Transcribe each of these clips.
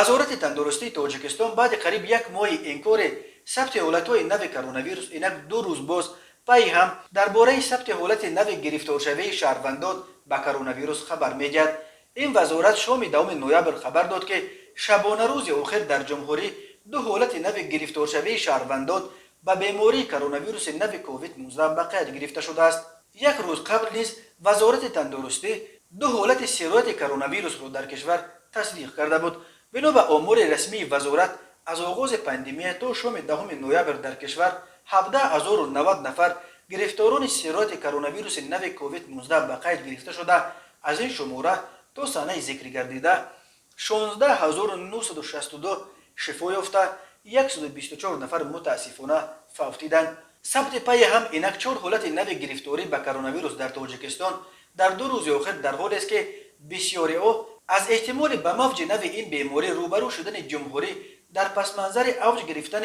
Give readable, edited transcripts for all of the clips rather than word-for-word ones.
وزارت تندرستی تاجیکستان بعد قریب یک ماه انکار ثبت حالتهای نو کرونا ویروس اینک 2 روز باز پای هم درباره ثبت حالت نو گرفتار شوی شهروندان به کرونا ویروس خبر میدهد. این وزارت شام 2 نوامبر خبر داد که شبانه روز آخر در جمهوری 2 حالت نو گرفتار شوی شهروندان به بیماری کرونا ویروس نو کووید 19 به قید گرفته شده است. یک روز قبل نیز وزارت تندرستی 2 حالت سرایت کرونا ویروس را در کشور تصدیق کرده بود. بنا به آمار رسمی وزارت از آغاز پاندمی تا شام 10 نوامبر در کشور 17090 نفر گرفتاران سرایت کرونا ویروس نو کووید 19 به قید گرفته شده. از این شماره تا سانحه ذکر گردیده 16962 شفا یافته، 124 نفر متاسفانه فوت دیدند. ثبت پای هم اینک 4 حالت نو گرفتاری به کرونا ویروس در تاجیکستان در 2 روز آخر در حالی است که بسیاری از احتمال به موج نو این بیماری روبرو شدن جمهوری در پس منظر اوج گرفتن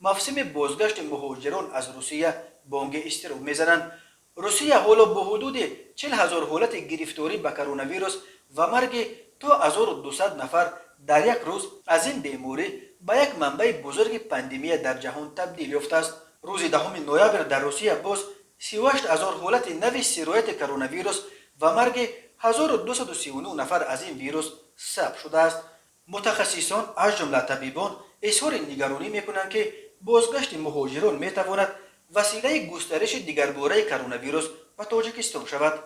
موسم بازگشت مهاجران از روسیه بانگ استراب میزنند. روسیه حالا با حدود 40,000 حالت گرفتاری به کرونا ویروس و مرگ تا 1200 نفر در یک روز از این بیماری به یک منبع بزرگ پاندمی در جهان تبدیل یافته است. روز 10 نوامبر در روسیه باز 38000 حالت نو سرایت کرونا ویروس و مرگ 1239 نفر از این ویروس ثبت شده است. متخصصان از جمله طبیبان اظهار نگرانی میکنند که بازگشت مهاجران میتواند وسیله گسترش دیگرگونه کرونا ویروس به تاجیکستان شود.